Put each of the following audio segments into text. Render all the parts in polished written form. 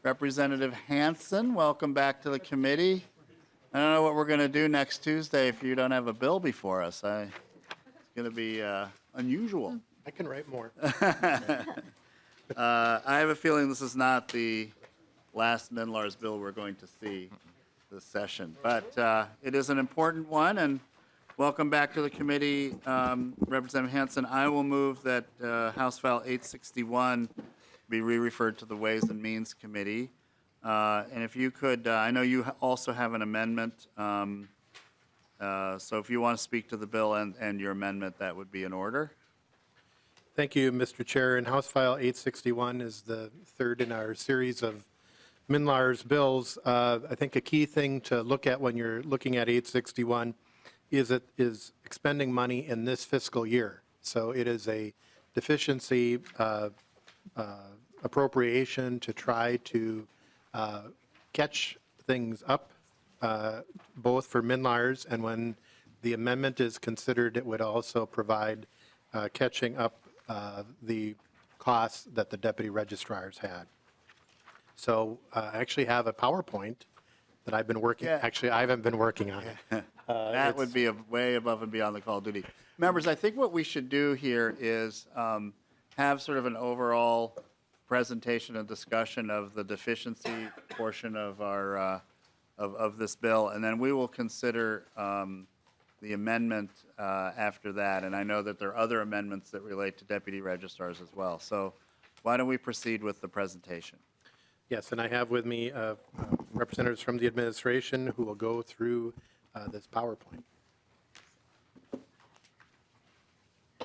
Representative Hansen, welcome back to the committee. I don't know what we're going to do next Tuesday if you don't have a bill before us. It's going to be unusual. I can write more. I have a feeling this is not the last MNLARS bill we're going to see this session, but it is an important one, and welcome back to the committee, Representative Hansen. I will move that House File 861 be re-referred to the Ways and Means Committee. And if you could, I know you also have an amendment, so if you want to speak to the bill and your amendment, that would be in order. Thank you, Mr. Chair. And House File 861 is the third in our series of MNLARS bills. I think a key thing to look at when you're looking at 861 is it is expending money in this fiscal year. So it is a deficiency appropriation to try to catch things up, both for MNLARS, and when the amendment is considered, it would also provide catching up the costs that the deputy registrars had. So I actually have a PowerPoint that I've been working, actually I haven't been working on it. That would be way above and beyond the call of duty. Members, I think what we should do here is have sort of an overall presentation and discussion of the deficiency portion of our of this bill, and then we will consider the amendment after that. And I know that there are other amendments that relate to deputy registrars as well. So why don't we proceed with the presentation? Yes, and I have with me representatives from the administration who will go through this PowerPoint.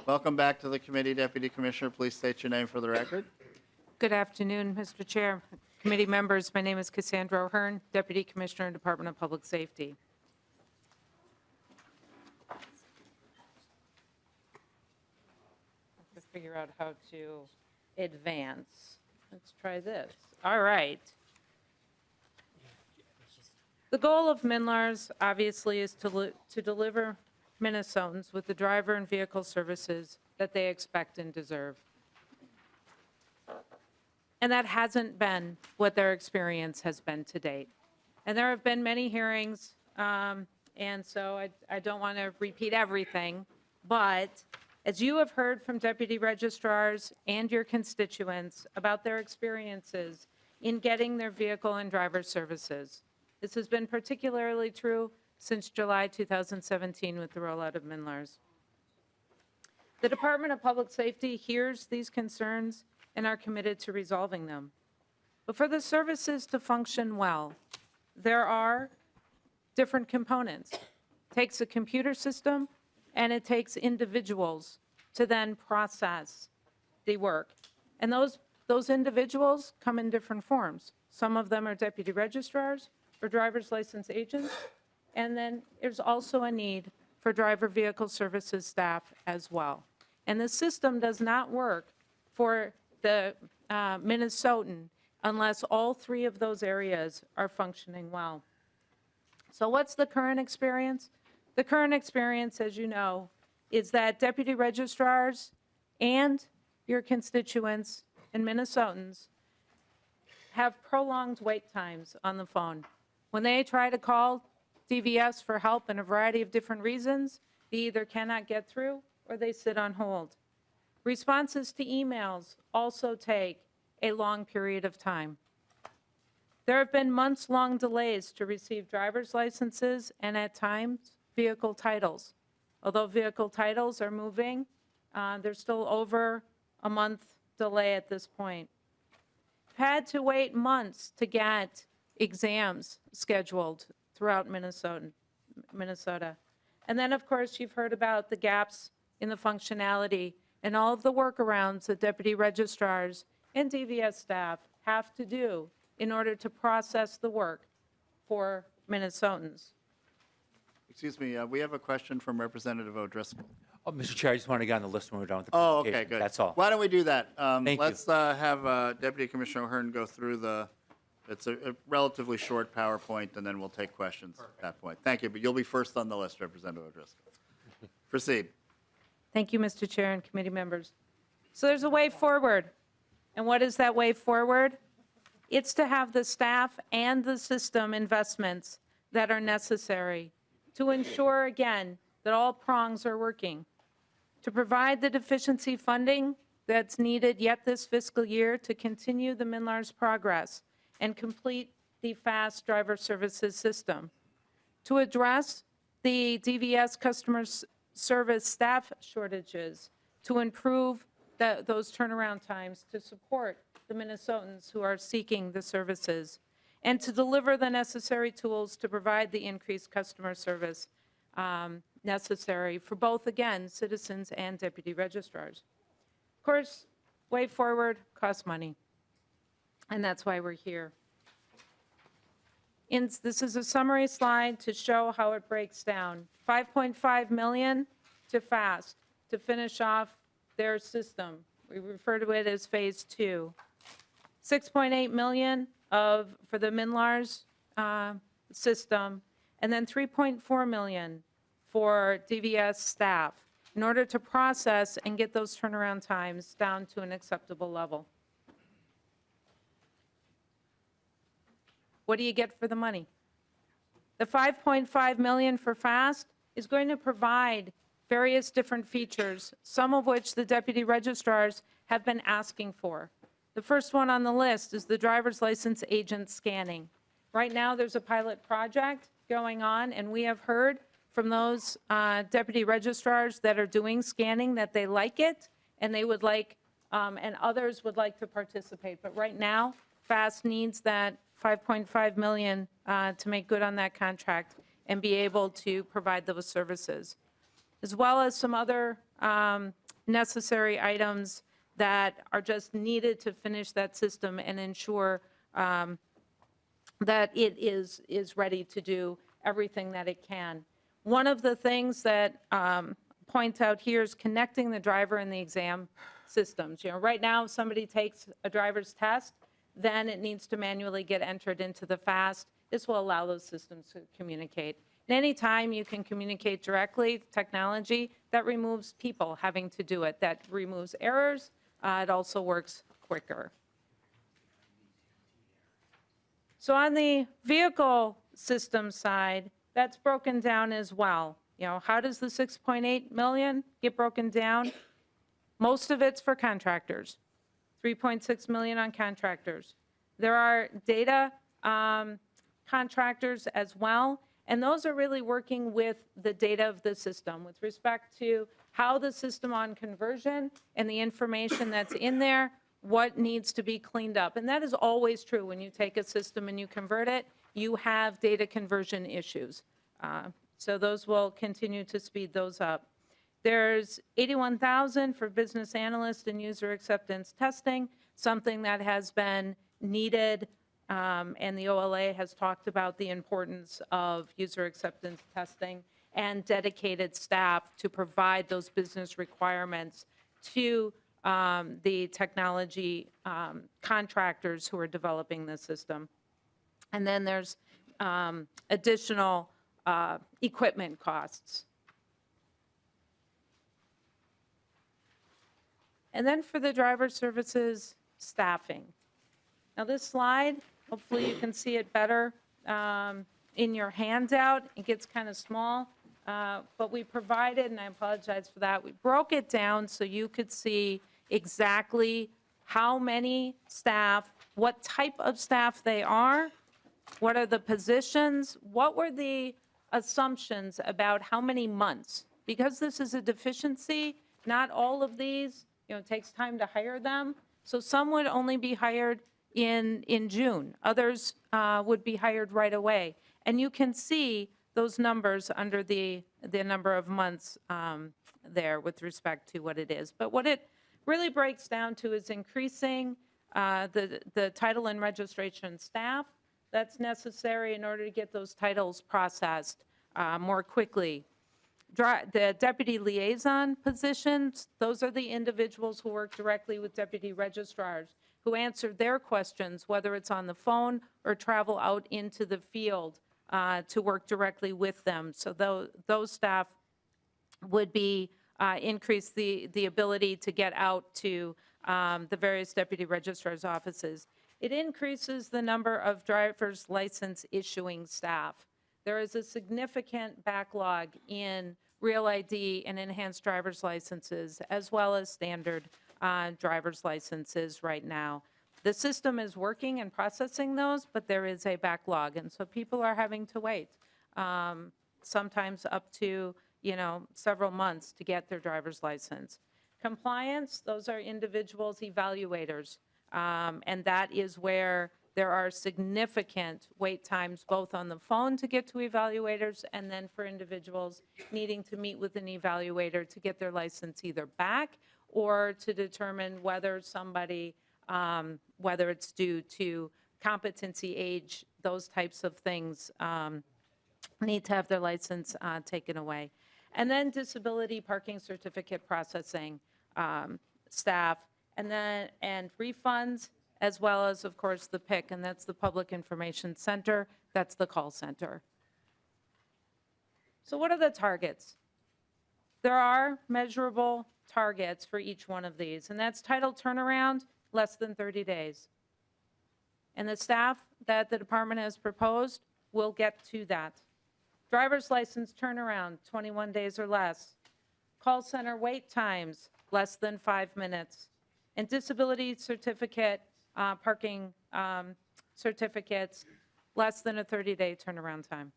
Welcome back to the committee, Deputy Commissioner. Please state your name for the record. Good afternoon, Mr. Chair, committee members. My name is Cassandra O'Hearn, Deputy Commissioner, Department of Public Safety. I have to figure out how to advance. Let's try this. All right. The goal of MNLARS obviously is to deliver Minnesotans with the driver and vehicle services that they expect and deserve. And that hasn't been what their experience has been to date. And there have been many hearings, and so I don't want to repeat everything, but as you have heard from deputy registrars and your constituents about their experiences in getting their vehicle and driver services, this has been particularly true since July 2017 with the rollout of MNLARS. The Department of Public Safety hears these concerns and are committed to resolving them. But for the services to function well, there are different components. It takes a computer system and it takes individuals to then process the work. And those individuals come in different forms. Some of them are deputy registrars or driver's license agents, and then there's also a need for driver vehicle services staff as well. And the system does not work for the Minnesotan unless all three of those areas are functioning well. So what's the current experience? The current experience, as you know, is that deputy registrars and your constituents and Minnesotans have prolonged wait times on the phone. When they try to call DVS for help in a variety of different reasons, they either cannot get through or they sit on hold. Responses to emails also take a long period of time. There have been months-long delays to receive driver's licenses and at times vehicle titles. Although vehicle titles are moving, there's still over a month delay at this point. We've had to wait months to get exams scheduled throughout Minnesota. And then, of course, you've heard about the gaps in the functionality and all of the workarounds that deputy registrars and DVS staff have to do in order to process the work for Minnesotans. Excuse me, we have a question from Representative O'Driscoll. Oh, Mr. Chair, I just want to get on the list when we're done with the Oh, presentation. okay, good. That's all. Why don't we do that? Thank you. Let's have Deputy Commissioner O'Hearn go through it's a relatively short PowerPoint, and then we'll take questions at that point. Thank you, but you'll be first on the list, Representative O'Driscoll. Proceed. Thank you, Mr. Chair and committee members. So there's a way forward. And what is that way forward? It's to have the staff and the system investments that are necessary to ensure, again, that all prongs are working, to provide the deficiency funding that's needed yet this fiscal year to continue the MNLARS progress and complete the fast driver services system, to address the DVS customer service staff shortages, to improve those turnaround times to support the Minnesotans who are seeking the services, and to deliver the necessary tools to provide the increased customer service necessary for both, again, citizens and deputy registrars. Of course, way forward costs money, and that's why we're here. This is a summary slide to show how it breaks down. $5.5 million to FAST to finish off their system. We refer to it as phase 2. $6.8 million for the MNLARS system, and then $3.4 million for DVS staff in order to process and get those turnaround times down to an acceptable level. What do you get for the money? The $5.5 million for FAST is going to provide various different features, some of which the deputy registrars have been asking for. The first one on the list is the driver's license agent scanning. Right now, there's a pilot project going on, and we have heard from those deputy registrars that are doing scanning that they like it, and they would like, and others would like to participate. But right now, FAST needs that $5.5 million to make good on that contract and be able to provide those services, as well as some other necessary items that are just needed to finish that system and ensure that it is ready to do everything that it can. One of the things that point out here is connecting the driver and the exam systems. You know, right now, if somebody takes a driver's test, then it needs to manually get entered into the FAST. This will allow those systems to communicate. And anytime you can communicate directly, technology, that removes people having to do it. That removes errors. It also works quicker. So on the vehicle system side, that's broken down as well. You know, how does the $6.8 million get broken down? Most of it's for contractors. $3.6 million on contractors. There are data contractors as well, and those are really working with the data of the system with respect to how the system on conversion and the information that's in there, what needs to be cleaned up. And that is always true when you take a system and you convert it, you have data conversion issues. So those will continue to speed those up. There's $81,000 for business analyst and user acceptance testing, something that has been needed, and the OLA has talked about the importance of user acceptance testing and dedicated staff to provide those business requirements to the technology contractors who are developing the system. And then there's additional equipment costs. And then for the driver services staffing. Now this slide, hopefully you can see it better in your handout. It gets kind of small, but we provided, and I apologize for that, we broke it down so you could see exactly how many staff, what type of staff they are, what are the positions, what were the assumptions about how many months. Because this is a deficiency, not all of these, you know, it takes time to hire them. So some would only be hired in June. Others would be hired right away. And you can see those numbers under the number of months there with respect to what it is. But what it really breaks down to is increasing the title and registration staff that's necessary in order to get those titles processed more quickly. The deputy liaison positions, those are the individuals who work directly with deputy registrars, who answer their questions, whether it's on the phone or travel out into the field to work directly with them. So those staff would be increase the ability to get out to the various deputy registrars' offices. It increases the number of driver's license issuing staff. There is a significant backlog in Real ID and enhanced driver's licenses, as well as standard driver's licenses right now. The system is working and processing those, but there is a backlog, and so people are having to wait, sometimes up to, several months to get their driver's license. Compliance, those are individuals evaluators, and that is where there are significant wait times, both on the phone to get to evaluators, and then for individuals needing to meet with an evaluator to get their license either back or to determine whether somebody, whether it's due to competency, age, those types of things, need to have their license taken away. And then disability parking certificate processing staff, and refunds, as well as, of course, the PIC, and that's the Public Information Center. That's the call center. So what are the targets? There are measurable targets for each one of these, and that's title turnaround, less than 30 days. And the staff that the department has proposed will get to that. Driver's license turnaround, 21 days or less. Call center wait times, less than 5 minutes. And disability certificate, parking certificates, less than a 30-day turnaround time.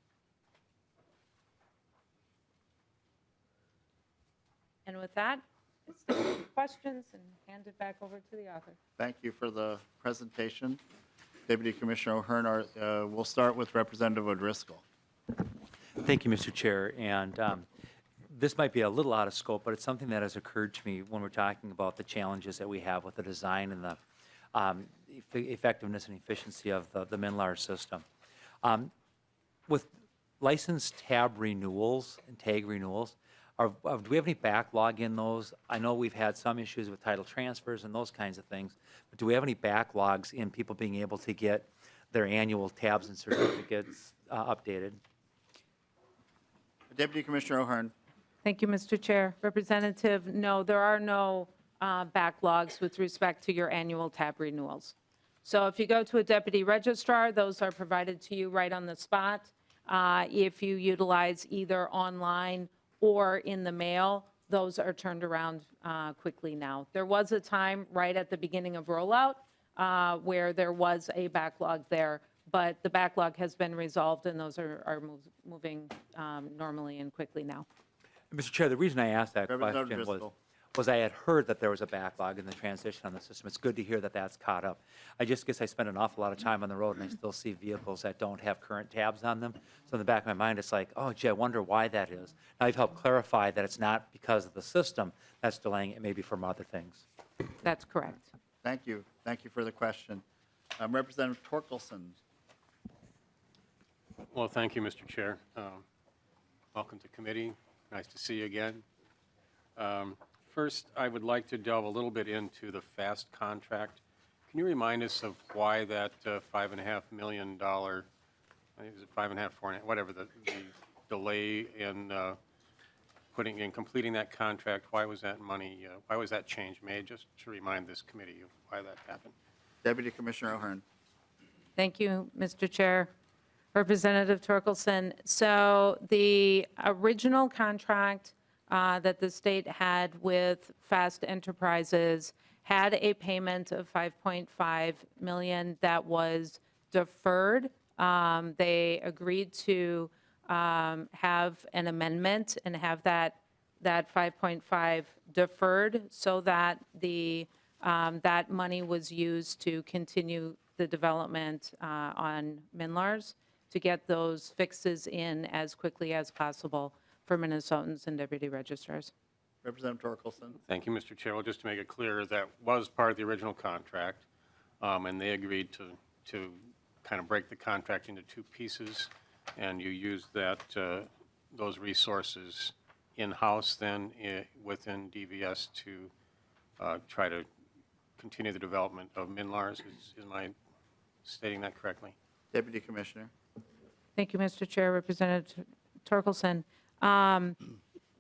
And with that, let's take questions and hand it back over to the author. Thank you for the presentation. Deputy Commissioner O'Hearn, we'll start with Representative O'Driscoll. Thank you, Mr. Chair. And this might be a little out of scope, but it's something that has occurred to me when we're talking about the challenges that we have with the design and the effectiveness and efficiency of the MNLARS system. With license tab renewals and tag renewals, do we have any backlog in those? I know we've had some issues with title transfers and those kinds of things, but do we have any backlogs in people being able to get their annual tabs and certificates updated? Deputy Commissioner O'Hearn. Thank you, Mr. Chair. Representative, no, there are no backlogs with respect to your annual tab renewals. So if you go to a deputy registrar, those are provided to you right on the spot. If you utilize either online or in the mail, those are turned around quickly now. There was a time right at the beginning of rollout where there was a backlog there, but the backlog has been resolved and those are moving normally and quickly now. Mr. Chair, the reason I asked that Representative question Driscoll. was I had heard that there was a backlog in the transition on the system. It's good to hear that that's caught up. I just guess I spend an awful lot of time on the road and I still see vehicles that don't have current tabs on them. So in the back of my mind, it's like, oh, gee, I wonder why that is. Now you've helped clarify that it's not because of the system that's delaying it, maybe from other things. That's correct. Thank you. Thank you for the question. Representative Torkelson. Well, thank you, Mr. Chair. Welcome to committee. Nice to see you again. First, I would like to delve a little bit into the FAST contract. Can you remind us of why that $5.5 million, I think it was 5.5, 4.5, whatever, the delay in completing that contract? Why was that money? Why was that change made? Just to remind this committee of why that happened. Deputy Commissioner O'Hearn. Thank you, Mr. Chair. Representative Torkelson, so the original contract that the state had with Fast Enterprises had a payment of $5.5 million that was deferred. They agreed to have an amendment and have that 5.5 deferred so that that money was used to continue the development on MNLARS to get those fixes in as quickly as possible for Minnesotans and deputy registrars. Representative Torkelson. Thank you, Mr. Chair. Well, just to make it clear, that was part of the original contract, and they agreed to kind of break the contract into two pieces, and you used those resources in-house then within DVS to try to continue the development of MNLARS. Is my stating that correctly? Deputy Commissioner. Thank you, Mr. Chair. Representative Torkelson.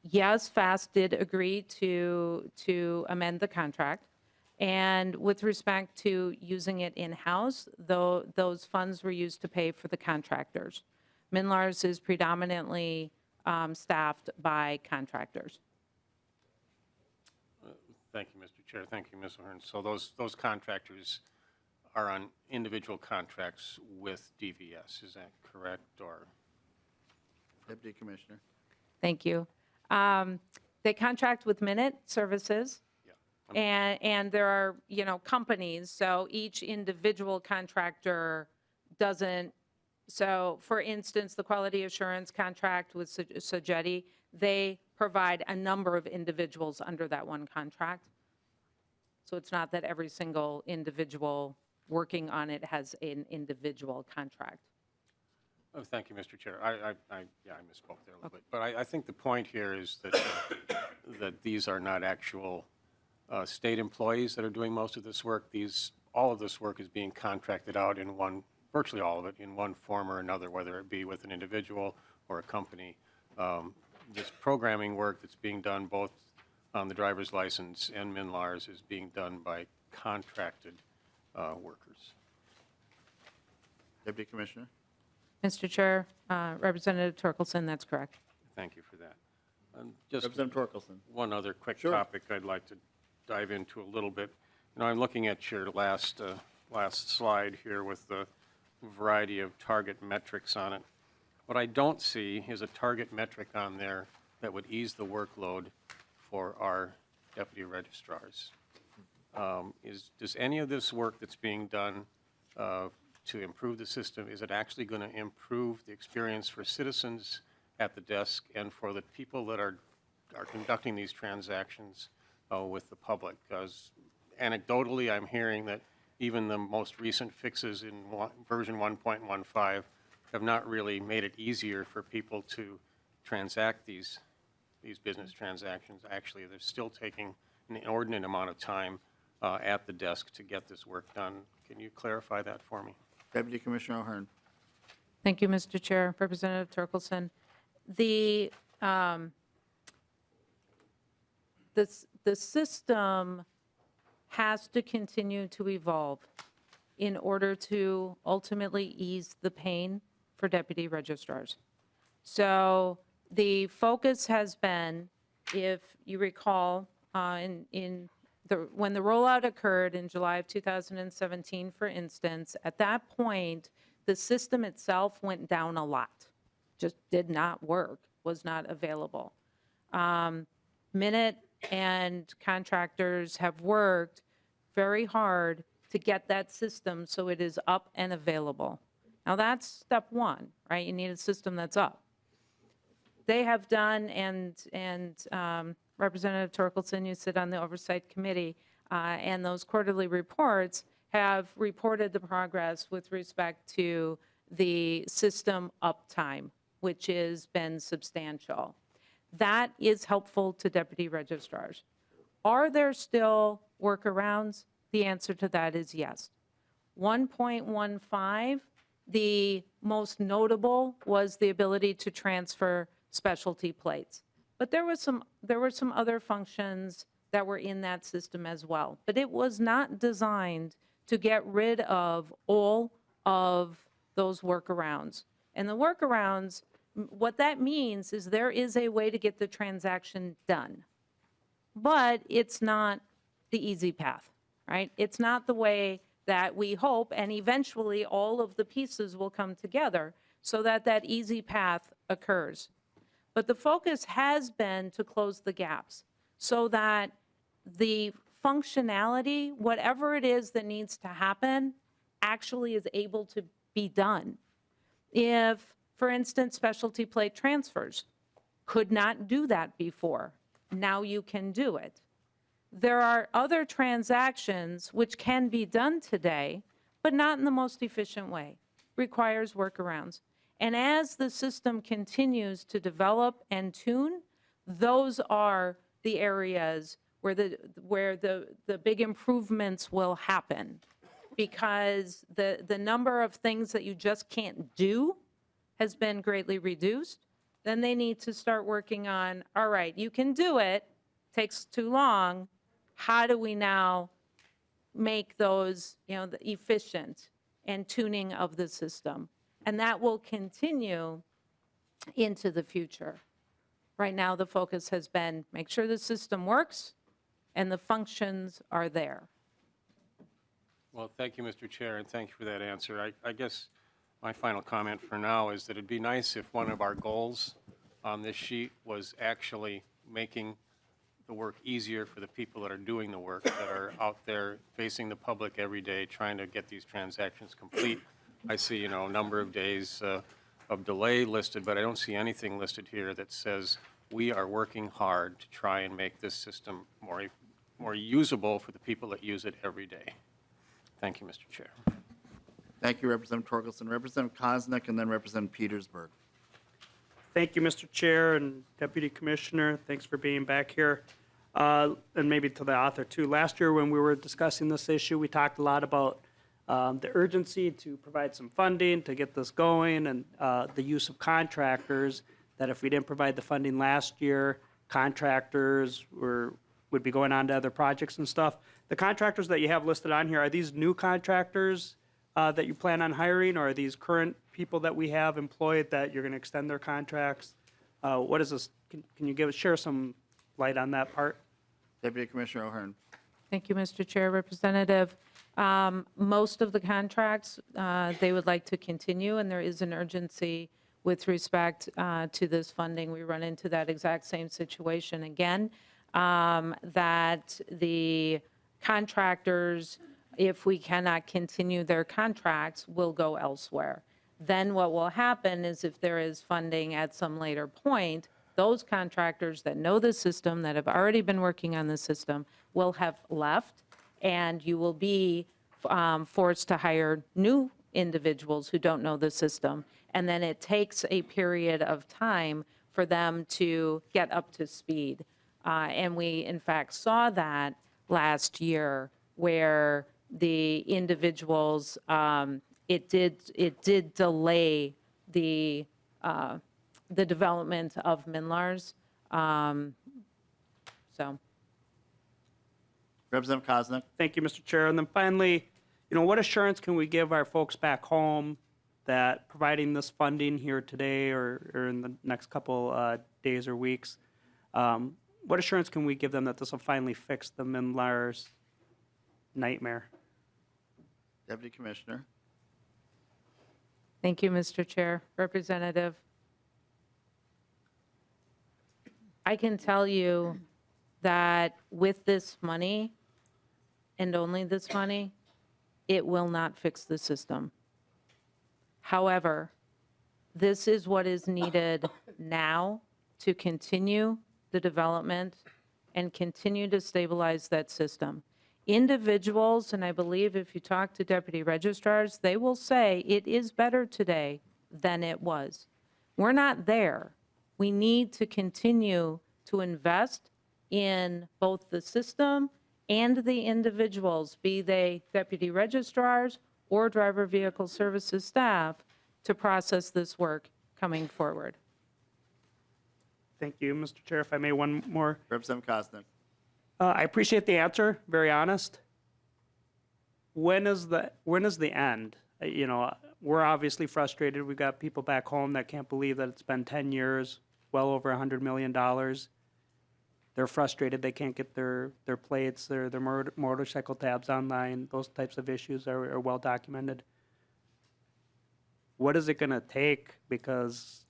Yes, FAST did agree to amend the contract. And with respect to using it in-house, though, those funds were used to pay for the contractors. MNLARS is predominantly staffed by contractors. Thank you, Mr. Chair. Thank you, Ms. Ahern. So those contractors are on individual contracts with DVS, is that correct, or? Deputy Commissioner. Thank you. They contract with Minute Services. Yeah. And there are, companies, so each individual contractor doesn't, so for instance, the quality assurance contract with Sogeti, they provide a number of individuals under that one contract. So it's not that every single individual working on it has an individual contract. Oh, thank you, Mr. Chair. I misspoke there a little bit. But I think the point here is that, that these are not actual state employees that are doing most of this work. All of this work is being contracted out in one, virtually all of it, in one form or another, whether it be with an individual or a company. This programming work that's being done both on the driver's license and MNLARS is being done by contracted workers. Deputy Commissioner. Mr. Chair, Representative Torkelson, that's correct. Thank you for that. Just Representative Torkelson. one other quick Sure. topic I'd like to dive into a little bit. I'm looking at your last slide here with the variety of target metrics on it. What I don't see is a target metric on there that would ease the workload for our deputy registrars. Does any of this work that's being done to improve the system, is it actually going to improve the experience for citizens at the desk and for the people that are conducting these transactions with the public? Because anecdotally, I'm hearing that even the most recent fixes in version 1.15 have not really made it easier for people to transact these business transactions. Actually, they're still taking an inordinate amount of time at the desk to get this work done. Can you clarify that for me? Deputy Commissioner O'Hearn. Thank you, Mr. Chair. Representative Torkelson. The system has to continue to evolve in order to ultimately ease the pain for deputy registrars. So the focus has been, if you recall, when the rollout occurred in July of 2017, for instance, at that point, the system itself went down a lot, just did not work, was not available. Minute and contractors have worked very hard to get that system so it is up and available. Now that's step one, right? You need a system that's up. They have done, and Representative Torkelson, you sit on the Oversight Committee, and those quarterly reports have reported the progress with respect to the system uptime, which has been substantial. That is helpful to deputy registrars. Are there still workarounds? The answer to that is yes. 1.15, the most notable was the ability to transfer specialty plates. But there were some other functions that were in that system as well. But it was not designed to get rid of all of those workarounds. And the workarounds, what that means is there is a way to get the transaction done. But it's not the easy path, right? It's not the way that we hope, and eventually all of the pieces will come together so that that easy path occurs. But the focus has been to close the gaps so that the functionality, whatever it is that needs to happen, actually is able to be done. If, for instance, specialty plate transfers could not do that before, now you can do it. There are other transactions which can be done today, but not in the most efficient way, requires workarounds. And as the system continues to develop and tune, those are the areas where the big improvements will happen, because the number of things that you just can't do has been greatly reduced. Then they need to start working on, all right, you can do it, takes too long, how do we now make those, the efficient and tuning of the system. And that will continue into the future. Right now, the focus has been make sure the system works and the functions are there. Well, thank you, Mr. Chair, and thank you for that answer. I guess my final comment for now is that it'd be nice if one of our goals on this sheet was actually making the work easier for the people that are doing the work, that are out there facing the public every day, trying to get these transactions complete. I see, a number of days of delay listed, but I don't see anything listed here that says we are working hard to try and make this system more usable for the people that use it every day. Thank you, Mr. Chair. Thank you, Representative Torkelson. Representative Koznick and then Representative Petersburg. Thank you, Mr. Chair and Deputy Commissioner. Thanks for being back here. And maybe to the author, too. Last year, when we were discussing this issue, we talked a lot about the urgency to provide some funding to get this going and the use of contractors, that if we didn't provide the funding last year, contractors would be going on to other projects and stuff. The contractors that you have listed on here, are these new contractors that you plan on hiring, or are these current people that we have employed that you're going to extend their contracts? What is this? Can you share some light on that part? Deputy Commissioner O'Hearn. Thank you, Mr. Chair. Representative, most of the contracts, they would like to continue, and there is an urgency with respect to this funding. We run into that exact same situation again, that the contractors, if we cannot continue their contracts, will go elsewhere. Then what will happen is if there is funding at some later point, those contractors that know the system, that have already been working on the system, will have left, and you will be forced to hire new individuals who don't know the system. And then it takes a period of time for them to get up to speed. And we, in fact, saw that last year where the individuals, it did delay the development of MNLARS. So. Representative Koznick. Thank you, Mr. Chair. And then finally, what assurance can we give our folks back home that providing this funding here today or in the next couple days or weeks, what assurance can we give them that this will finally fix the MNLARS nightmare? Deputy Commissioner. Thank you, Mr. Chair. Representative, I can tell you that with this money, and only this money, it will not fix the system. However, this is what is needed now to continue the development and continue to stabilize that system. Individuals, and I believe if you talk to deputy registrars, they will say it is better today than it was. We're not there. We need to continue to invest in both the system and the individuals, be they deputy registrars or driver vehicle services staff, to process this work coming forward. Thank you, Mr. Chair. If I may, one more. Representative Koznick. I appreciate the answer, very honest. When is the end? We're obviously frustrated. We've got people back home that can't believe that it's been 10 years, well over $100 million. They're frustrated. They can't get their plates, their motorcycle tabs online. Those types of issues are well documented. What is it going to take? Because,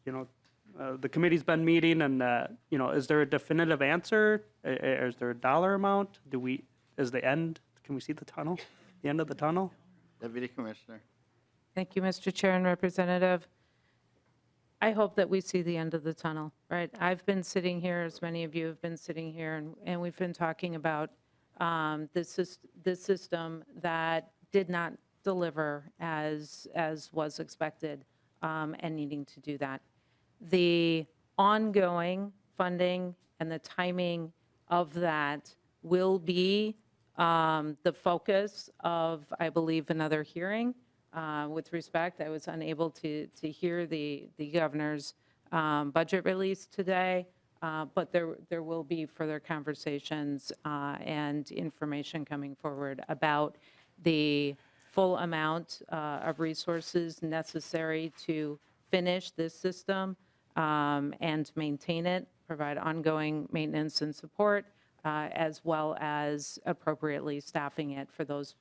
the committee's been meeting, and, is there a definitive answer? Is there a dollar amount? Can we see the tunnel, the end of the tunnel? Deputy Commissioner. Thank you, Mr. Chair and Representative. I hope that we see the end of the tunnel, right? I've been sitting here, as many of you have been sitting here, and we've been talking about this system that did not deliver as was expected, and needing to do that. The ongoing funding and the timing of that will be the focus of, I believe, another hearing. With respect, I was unable to hear the governor's budget release today, But there will be further conversations and information coming forward about the full amount of resources necessary to finish this system and maintain it, provide ongoing maintenance and support, as well as appropriately staffing it for those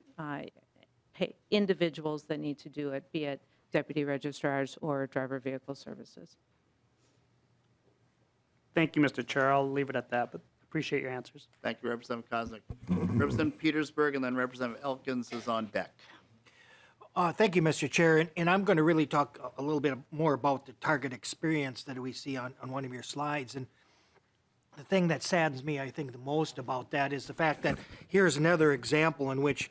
individuals that need to do it, be it deputy registrars or driver vehicle services. Thank you, Mr. Chair. I'll leave it at that, but appreciate your answers. Thank you, Representative Koznick. Representative Petersburg, and then Representative Elkins is on deck. Thank you, Mr. Chair. And I'm going to really talk a little bit more about the target experience that we see on one of your slides. And the thing that saddens me, I think, the most about that is the fact that here's another example in which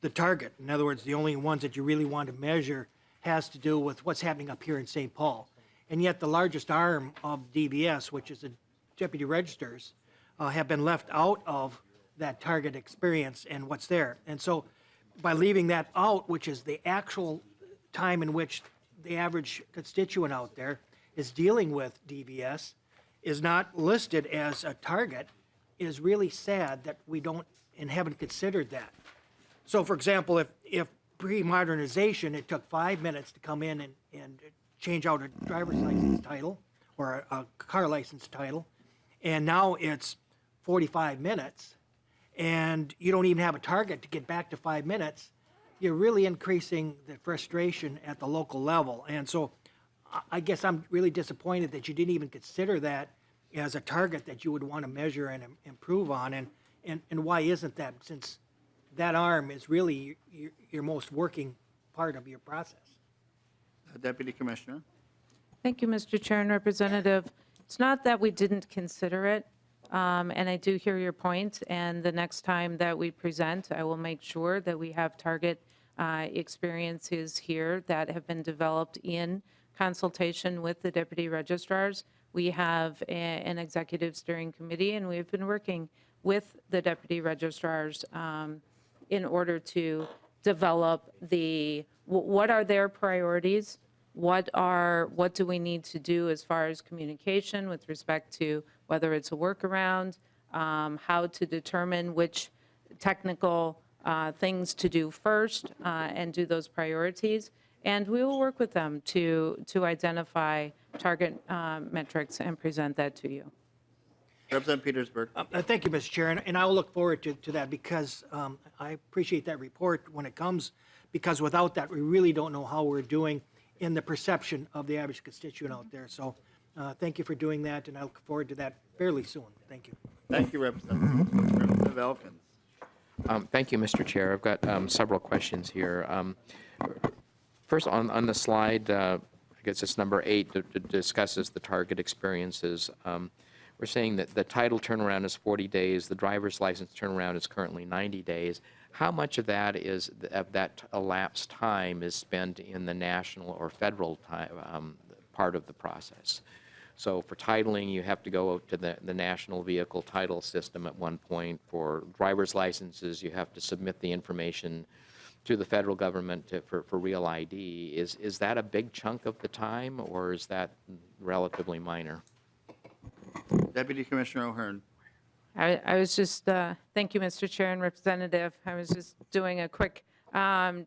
the target, in other words, the only ones that you really want to measure, has to do with what's happening up here in St. Paul. And yet the largest arm of DBS, which is the deputy registers, have been left out of that target experience and what's there. And so by leaving that out, which is the actual time in which the average constituent out there is dealing with DBS, is not listed as a target, is really sad that we don't and haven't considered that. So for example, if pre-modernization, it took 5 minutes to come in and change out a driver's license title or a car license title, and now it's 45 minutes, and you don't even have a target to get back to 5 minutes, you're really increasing the frustration at the local level. And so I guess I'm really disappointed that you didn't even consider that as a target that you would want to measure and improve on. And why isn't that, since that arm is really your most working part of your process? Deputy Commissioner. Thank you, Mr. Chair and Representative. It's not that we didn't consider it, and I do hear your point, and the next time that we present, I will make sure that we have target experiences here that have been developed in consultation with the deputy registrars. We have an executive steering committee, and we've been working with the deputy registrars in order to develop what are their priorities, what do we need to do as far as communication with respect to whether it's a workaround, how to determine which technical things to do first and do those priorities. And we will work with them to identify target metrics and present that to you. Representative Petersburg. Thank you, Mr. Chair, and I will look forward to that because I appreciate that report when it comes, because without that, we really don't know how we're doing in the perception of the average constituent out there. So thank you for doing that, and I look forward to that fairly soon. Thank you. Thank you, Representative. Representative Elkins. Thank you, Mr. Chair. I've got several questions here. First, on the slide, I guess it's number 8, that discusses the target experiences. We're saying that the title turnaround is 40 days, the driver's license turnaround is currently 90 days. How much of that elapsed time is spent in the national or federal time, part of the process? So for titling, you have to go to the national vehicle title system at one point. For driver's licenses, you have to submit the information to the federal government for real ID. Is that a big chunk of the time, or is that relatively minor? Deputy Commissioner O'Hearn. I was just, thank you, Mr. Chair and Representative. I was just doing a quick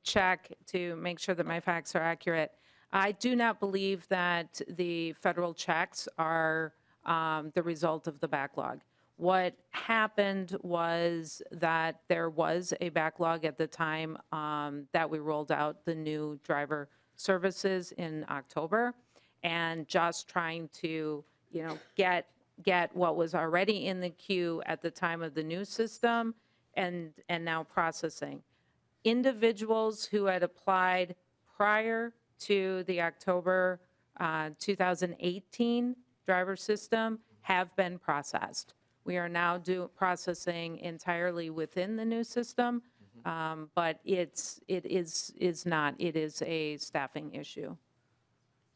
check to make sure that my facts are accurate. I do not believe that the federal checks are the result of the backlog. What happened was that there was a backlog at the time that we rolled out the new driver services in October, and just trying to, get what was already in the queue at the time of the new system and now processing. Individuals who had applied prior to the October 2018 driver system have been processed. We are now processing entirely within the new system, but it is not. It is a staffing issue.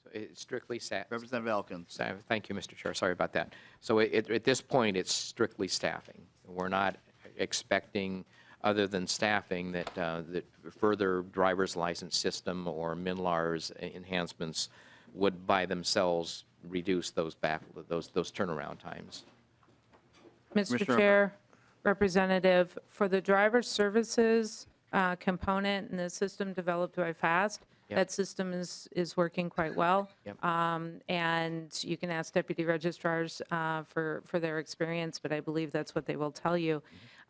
So it's strictly Representative Elkins. Thank you, Mr. Chair. Sorry about that. So at this point, it's strictly staffing. We're not expecting, other than staffing, that further driver's license system or MNLARS enhancements would by themselves reduce those turnaround times. Mr. Commissioner- Chair, Representative, for the driver services component in the system developed by FAST, Yep. that system is working quite well. Yep. And you can ask deputy registrars for their experience, but I believe that's what they will tell you.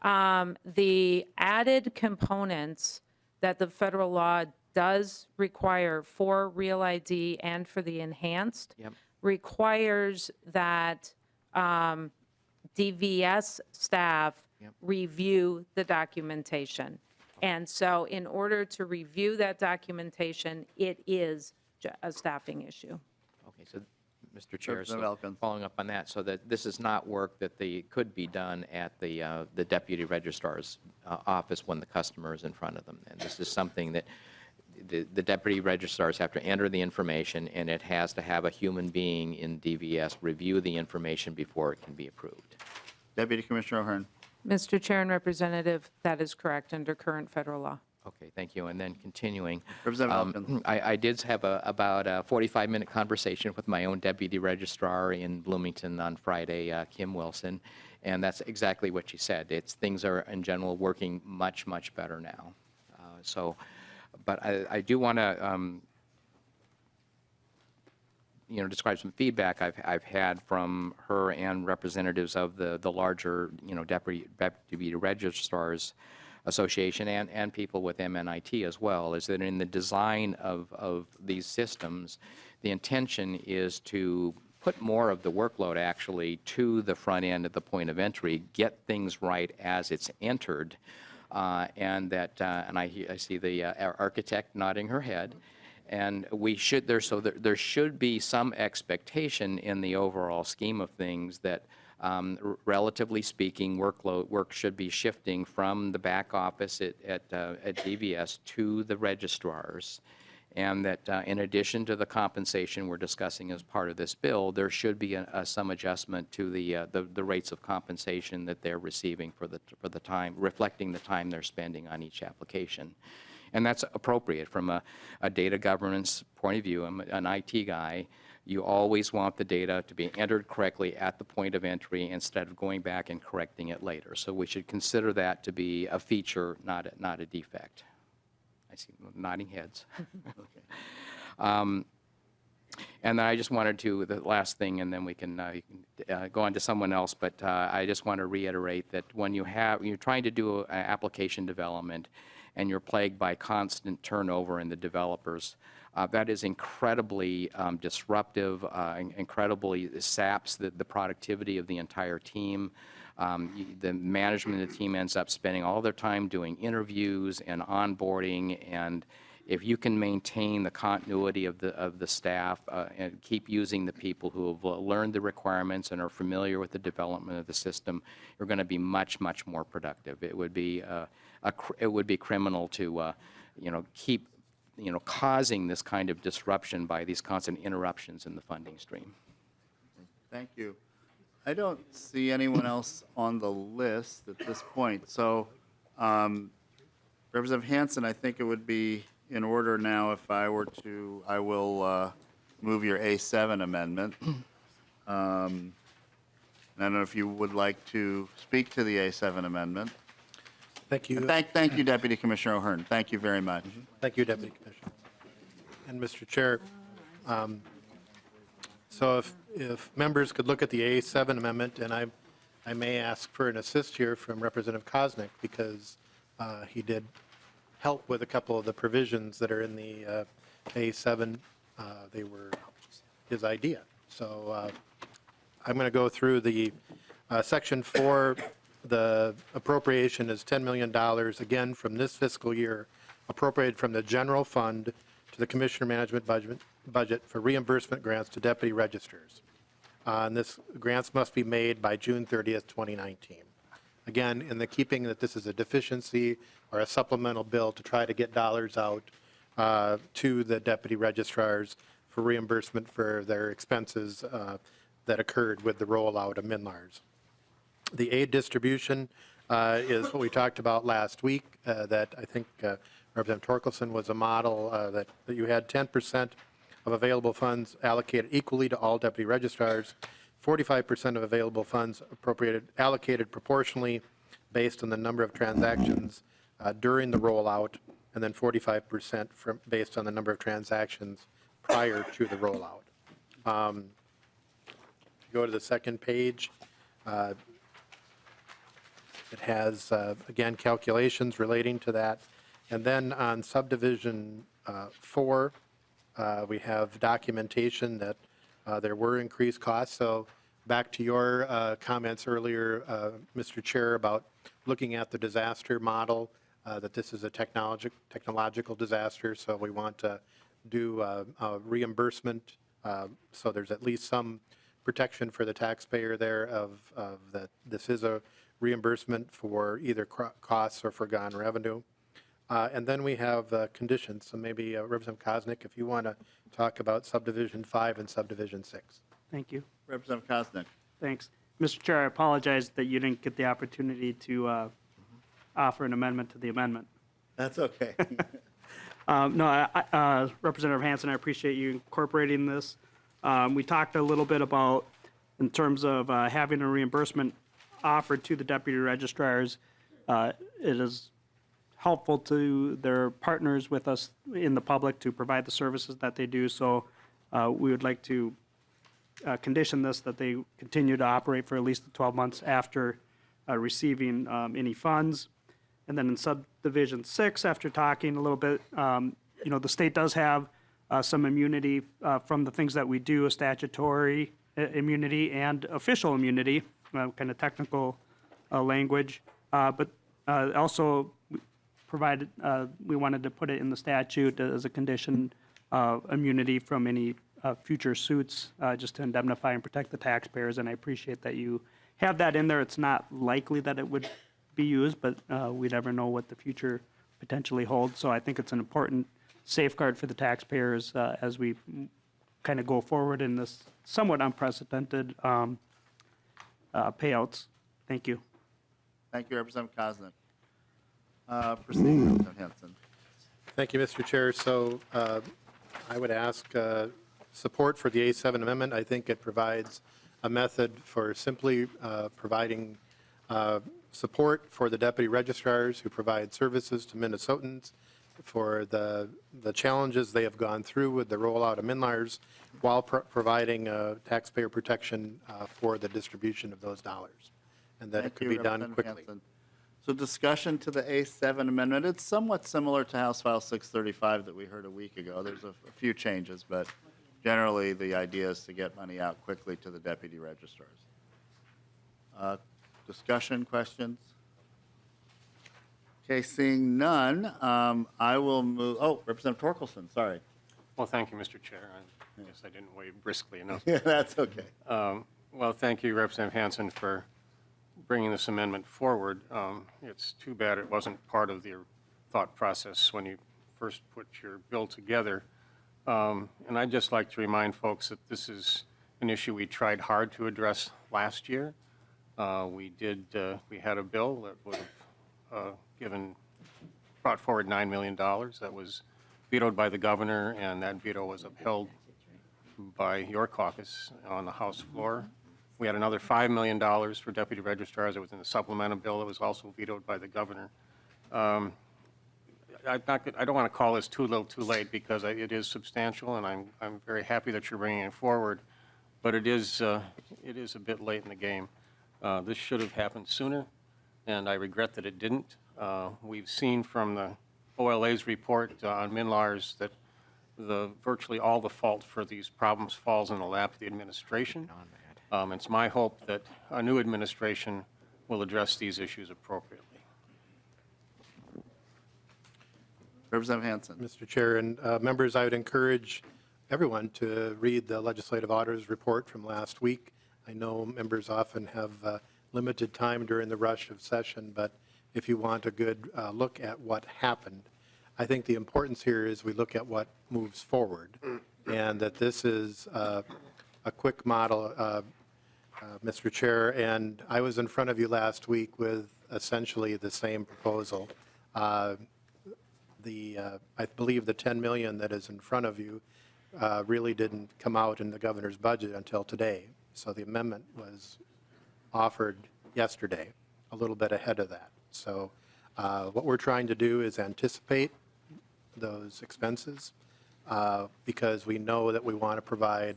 The added components that the federal law does require for Real ID and for the enhanced Yep. requires that DVS staff Yep. review the documentation. And so in order to review that documentation, it is a staffing issue. Okay, so, Mr. Chair, Representative so Elkins. following up on that, so that this is not work that could be done at the deputy registrar's office when the customer is in front of them. And this is something that the deputy registrars have to enter the information, and it has to have a human being in DVS review the information before it can be approved. Deputy Commissioner O'Hearn. Mr. Chair and Representative, that is correct under current federal law. Okay, thank you. And then continuing, Representative Elkins. I did have about a 45-minute conversation with my own deputy registrar in Bloomington on Friday, Kim Wilson, and that's exactly what she said. Things are, in general, working much, much better now. But I do want to, describe some feedback I've had from her and representatives of the larger, deputy registrars association and people with MNIT as well, is that in the design of these systems, the intention is to put more of the workload actually to the front end at the point of entry, get things right as it's entered, and I see the architect nodding her head. And there should be some expectation in the overall scheme of things that, relatively speaking, work should be shifting from the back office at DVS to the registrars, and that in addition to the compensation we're discussing as part of this bill, there should be some adjustment to the rates of compensation that they're receiving for the time, reflecting the time they're spending on each application. And that's appropriate from a data governance point of view. I'm an IT guy. You always want the data to be entered correctly at the point of entry instead of going back and correcting it later. So we should consider that to be a feature, not a defect. I see nodding heads. And then I just wanted to, the last thing, and then we can go on to someone else, but I just want to reiterate that when you're trying to do application development, and you're plagued by constant turnover in the developers, that is incredibly disruptive, incredibly saps the productivity of the entire team. The management of the team ends up spending all their time doing interviews and onboarding, and if you can maintain the continuity of the staff and keep using the people who have learned the requirements and are familiar with the development of the system, you're going to be much, much more productive. It would be criminal to keep causing this kind of disruption by these constant interruptions in the funding stream. Thank you. I don't see anyone else on the list at this point. So, Representative Hansen, I think it would be in order now if I will move your A7 amendment. I don't know if you would like to speak to the A7 amendment. Thank you. Thank you, Deputy Commissioner O'Hearn. Thank you very much. Thank you, Deputy Commissioner. And Mr. Chair, so if members could look at the A7 amendment, and I may ask for an assist here from Representative Koznick, because he did help with a couple of the provisions that are in the A7. They were his idea. So I'm going to go through the Section 4. The appropriation is $10 million, again, from this fiscal year, appropriated from the general fund to the Commissioner Management budget for reimbursement grants to deputy registers. And this grants must be made by June 30th, 2019. Again, in the keeping that this is a deficiency or a supplemental bill to try to get dollars out to the deputy registrars for reimbursement for their expenses that occurred with the rollout of MNLARS. The aid distribution is what we talked about last week, that I think Representative Torkelson was a model that you had 10% of available funds allocated equally to all deputy registrars, 45% of available funds allocated proportionally based on the number of transactions during the rollout, and then 45% based on the number of transactions prior to the rollout. Go to the second page. It has, again, calculations relating to that. And then on subdivision 4, we have documentation that there were increased costs. So back to your comments earlier, Mr. Chair, about looking at the disaster model, that this is a technological disaster, so we want to do a reimbursement, so there's at least some protection for the taxpayer there of that this is a reimbursement for either costs or forgone revenue. And then we have conditions. So maybe Representative Koznick, if you want to talk about subdivision 5 and subdivision 6. Thank you. Representative Koznick. Thanks. Mr. Chair, I apologize that you didn't get the opportunity to offer an amendment to the amendment. That's okay. No, Representative Hansen, I appreciate you incorporating this. We talked a little bit about, in terms of having a reimbursement offered to the deputy registrars, it is helpful to their partners with us in the public to provide the services that they do. So we would like to condition this that they continue to operate for at least 12 months after receiving any funds. And then in subdivision 6, after talking a little bit, the state does have some immunity from the things that we do, a statutory immunity and official immunity, kind of technical language. But also provided, we wanted to put it in the statute as a condition of immunity from any future suits, just to indemnify and protect the taxpayers. And I appreciate that you have that in there. It's not likely that it would be used, but we never know what the future potentially holds. So I think it's an important safeguard for the taxpayers as we kind of go forward in this somewhat unprecedented payouts. Thank you. Thank you, Representative Koznick. Proceed, Representative Hansen. Thank you, Mr. Chair. So I would ask support for the A7 amendment. I think it provides a method for simply providing support for the deputy registrars who provide services to Minnesotans for the challenges they have gone through with the rollout of MNLARS, while providing taxpayer protection for the distribution of those dollars, and that it Thank could you, be done Representative quickly. Hansen. So discussion to the A7 amendment. It's somewhat similar to House File 635 that we heard a week ago. There's a few changes, but generally the idea is to get money out quickly to the deputy registrars. Discussion, questions? Okay, seeing none, I will move, Representative Torkelson, sorry. Well, thank you, Mr. Chair. I guess I didn't wave briskly enough. Yeah, that's okay. Well, thank you, Representative Hansen, for bringing this amendment forward. It's too bad it wasn't part of your thought process when you first put your bill together. And I'd just like to remind folks that this is an issue we tried hard to address last year. We had a bill that would have brought forward $9 million. That was vetoed by the governor, and that veto was upheld by your caucus on the House floor. We had another $5 million for deputy registrars that was in the supplemental bill that was also vetoed by the governor. I don't want to call this too little too late, because it is substantial, and I'm very happy that you're bringing it forward, but it is a bit late in the game. This should have happened sooner, and I regret that it didn't. We've seen from the OLA's report on MNLARS that virtually all the fault for these problems falls in the lap of the administration. It's my hope that a new administration will address these issues appropriately. Representative Hansen. Mr. Chair and members, I would encourage everyone to read the legislative auditor's report from last week. I know members often have limited time during the rush of session, but if you want a good look at what happened, I think the importance here is we look at what moves forward, and that this is a quick model, Mr. Chair, and I was in front of you last week with essentially the same proposal. I believe the $10 million that is in front of you really didn't come out in the governor's budget until today. So the amendment was offered yesterday, a little bit ahead of that. So what we're trying to do is anticipate those expenses because we know that we want to provide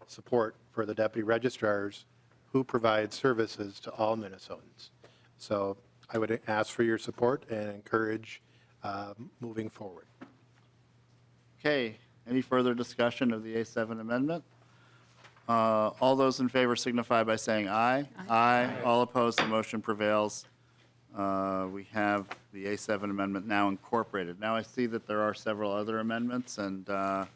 support for the deputy registrars who provide services to all Minnesotans. So I would ask for your support and encourage moving forward. Okay, any further discussion of the A7 amendment? All those in favor signify by saying aye. Aye. All opposed, the motion prevails. We have the A7 amendment now incorporated. Now I see that there are several other amendments, and I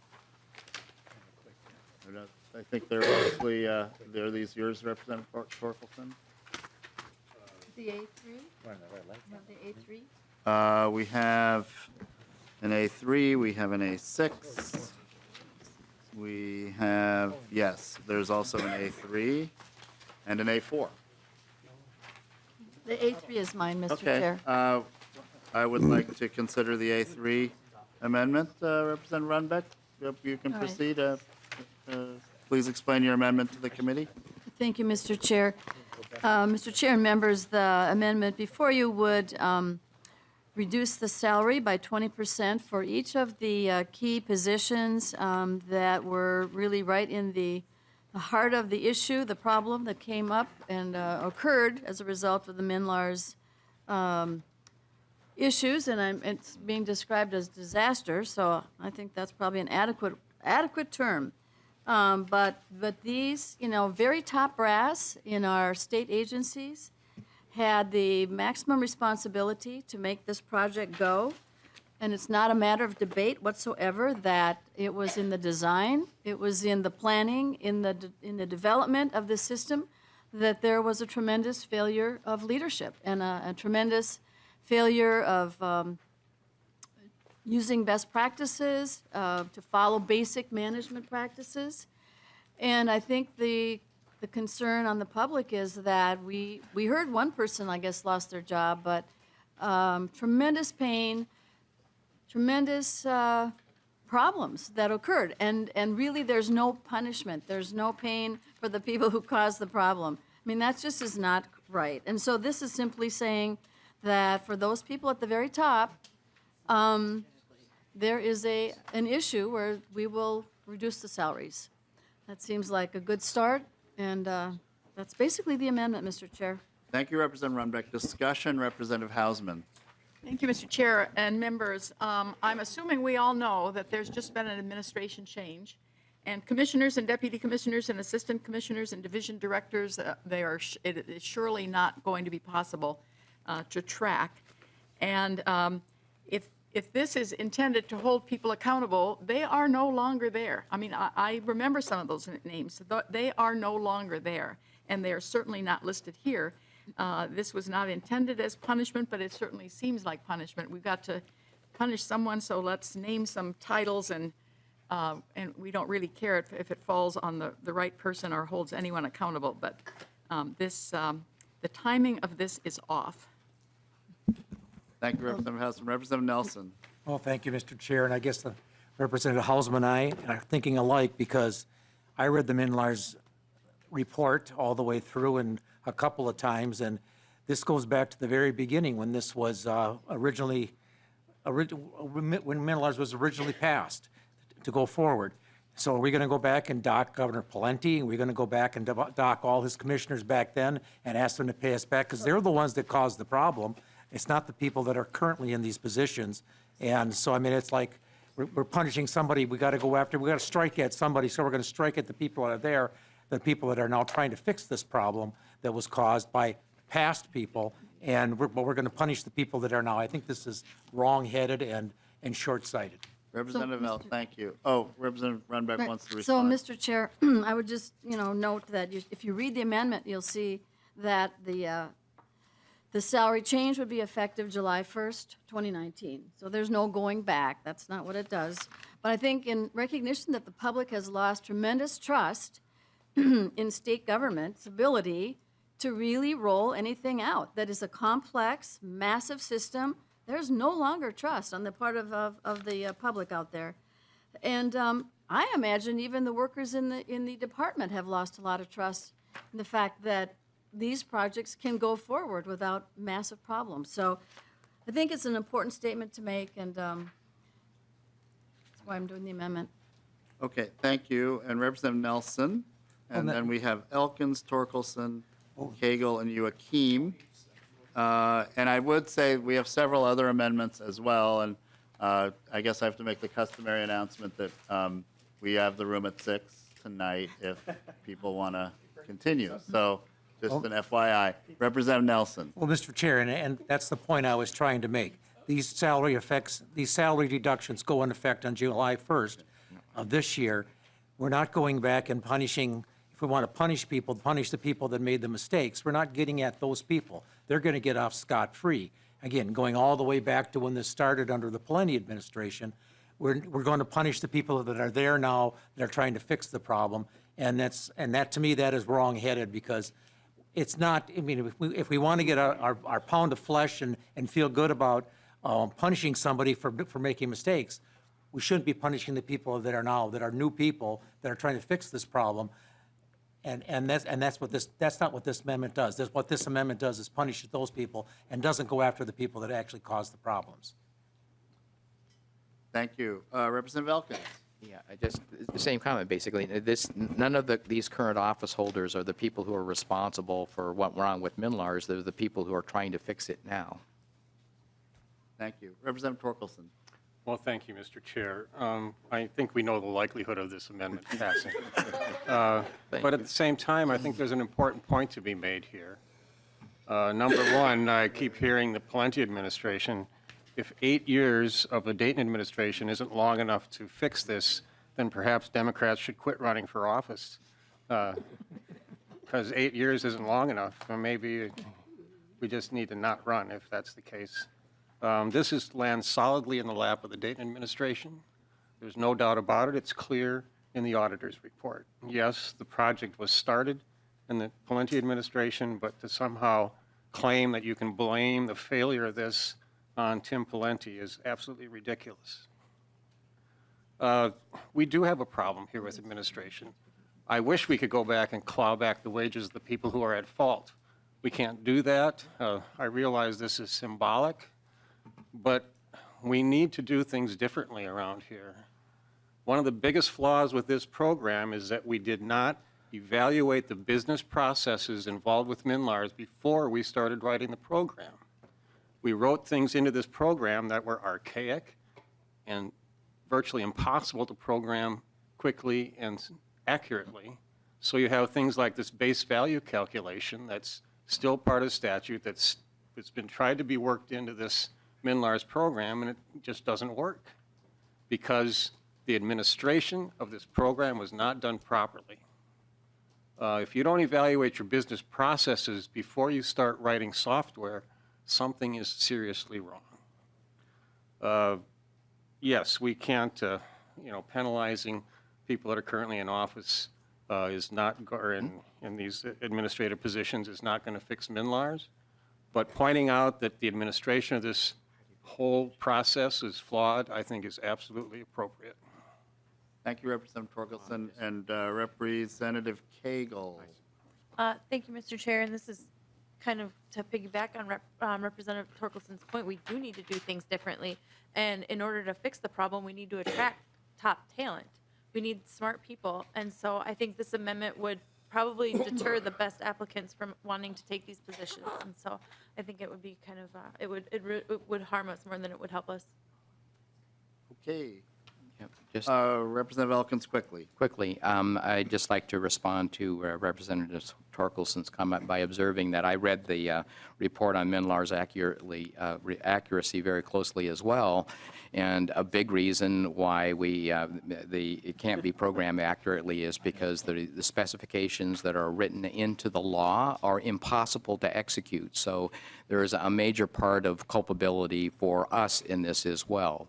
think they're mostly, they're these yours, Representative Torkelson? The A3? The A3? We have an A3, we have an A6. We have, yes, there's also an A3 and an A4. The A3 is mine, Mr. Okay, Chair. I would like to consider the A3 amendment. Representative Runbeck, you can All right. proceed. Please explain your amendment to the committee. Thank you, Mr. Chair. Mr. Chair and members, the amendment before you would reduce the salary by 20% for each of the key positions that were really right in the heart of the issue, the problem that came up and occurred as a result of the MNLARS issues, and it's being described as disaster, so I think that's probably an adequate term. But these, very top brass in our state agencies had the maximum responsibility to make this project go. And it's not a matter of debate whatsoever that it was in the design, it was in the planning, in the development of the system, that there was a tremendous failure of leadership and a tremendous failure of using best practices, to follow basic management practices. And I think the concern on the public is that we heard one person, I guess, lost their job, but tremendous pain, tremendous problems that occurred. And really, there's no punishment. There's no pain for the people who caused the problem. I mean, that just is not right. And so this is simply saying that for those people at the very top, there is an issue where we will reduce the salaries. That seems like a good start, and that's basically the amendment, Mr. Chair. Thank you, Representative Runbeck. Discussion, Representative Hausman. Thank you, Mr. Chair and members. I'm assuming we all know that there's just been an administration change, and commissioners and deputy commissioners and assistant commissioners and division directors, it is surely not going to be possible to track. And if this is intended to hold people accountable, they are no longer there. I mean, I remember some of those names. They are no longer there, and they are certainly not listed here. This was not intended as punishment, but it certainly seems like punishment. We've got to punish someone, so let's name some titles, and we don't really care if it falls on the right person or holds anyone accountable. But the timing of this is off. Thank you, Representative Hausman. Representative Nelson. Well, thank you, Mr. Chair, and I guess the Representative Hausman and I are thinking alike because I read the MNLARS report all the way through and a couple of times, and this goes back to the very beginning when this was when MNLARS was originally passed to go forward. So are we going to go back and dock Governor Pawlenty? Are we going to go back and dock all his commissioners back then and ask them to pay us back? Because they're the ones that caused the problem. It's not the people that are currently in these positions. And so, I mean, it's like we're punishing somebody. We got to strike at somebody. So we're going to strike at the people that are there, the people that are now trying to fix this problem that was caused by past people. And we're going to punish the people that are now. I think this is wrong-headed and short-sighted. Representative L, thank you. Oh, Representative Runbeck Right. wants to So, respond. Mr. Chair, I would just, note that if you read the amendment, you'll see that the salary change would be effective July 1st, 2019. So there's no going back. That's not what it does. But I think in recognition that the public has lost tremendous trust in state government's ability to really roll anything out that is a complex, massive system, there's no longer trust on the part of the public out there. And I imagine even the workers in the department have lost a lot of trust in the fact that these projects can go forward without massive problems. So I think it's an important statement to make, and that's why I'm doing the amendment. Okay, thank you. And Representative Nelson, and that- then we have Elkins, Torkelson, Cagle, and Joachim. And I would say we have several other amendments as well, and I guess I have to make the customary announcement that we have the room at 6 tonight if people want to continue. So just an FYI. Representative Nelson. Well, Mr. Chair, and that's the point I was trying to make. These salary deductions go into effect on July 1st of this year. We're not going back and punishing, if we want to punish people, punish the people that made the mistakes. We're not getting at those people. They're going to get off scot-free. Again, going all the way back to when this started under the Pawlenty administration, we're going to punish the people that are there now that are trying to fix the problem. And that to me, that is wrong-headed, because it's not, I mean, if we want to get our pound of flesh and feel good about punishing somebody for making mistakes, we shouldn't be punishing the people that are new people that are trying to fix this problem. And that's not what this amendment does. What this amendment does is punish those people and doesn't go after the people that actually caused the problems. Thank you. Representative Elkins. Yeah, just the same comment, basically. None of these current office holders are the people who are responsible for what went wrong with MNLARS. They're the people who are trying to fix it now. Thank you. Representative Torkelson. Well, thank you, Mr. Chair. I think we know the likelihood of this amendment passing. But at the same time, I think there's an important point to be made here. Number one, I keep hearing the Pawlenty administration, if 8 years of the Dayton administration isn't long enough to fix this, then perhaps Democrats should quit running for office. Because 8 years isn't long enough, or maybe we just need to not run if that's the case. This lands solidly in the lap of the Dayton administration. There's no doubt about it. It's clear in the auditor's report. Yes, the project was started in the Pawlenty administration, but to somehow claim that you can blame the failure of this on Tim Pawlenty is absolutely ridiculous. We do have a problem here with administration. I wish we could go back and claw back the wages of the people who are at fault. We can't do that. I realize this is symbolic, but we need to do things differently around here. One of the biggest flaws with this program is that we did not evaluate the business processes involved with MNLARS before we started writing the program. We wrote things into this program that were archaic and virtually impossible to program quickly and accurately. So you have things like this base value calculation that's still part of statute that's been tried to be worked into this MNLARS program, and it just doesn't work because the administration of this program was not done properly. If you don't evaluate your business processes before you start writing software, something is seriously wrong. Yes, we can't, penalizing people that are currently in office is not, or in these administrative positions is not going to fix MNLARS, but pointing out that the administration of this whole process is flawed, I think is absolutely appropriate. Thank you, Representative Torkelson. And Representative Cagle. Thank you, Mr. Chair, and this is kind of to piggyback on Representative Torkelson's point. We do need to do things differently, and in order to fix the problem, we need to attract top talent. We need smart people, and so I think this amendment would probably deter the best applicants from wanting to take these positions, and so I think it would be kind of, it would harm us more than it would help us. Okay. Yep, just Representative Elkins, quickly. I'd just like to respond to Representative Torkelson's comment by observing that I read the report on MNLARS accuracy very closely as well, and a big reason why it can't be programmed accurately is because the specifications that are written into the law are impossible to execute. So there is a major part of culpability for us in this as well.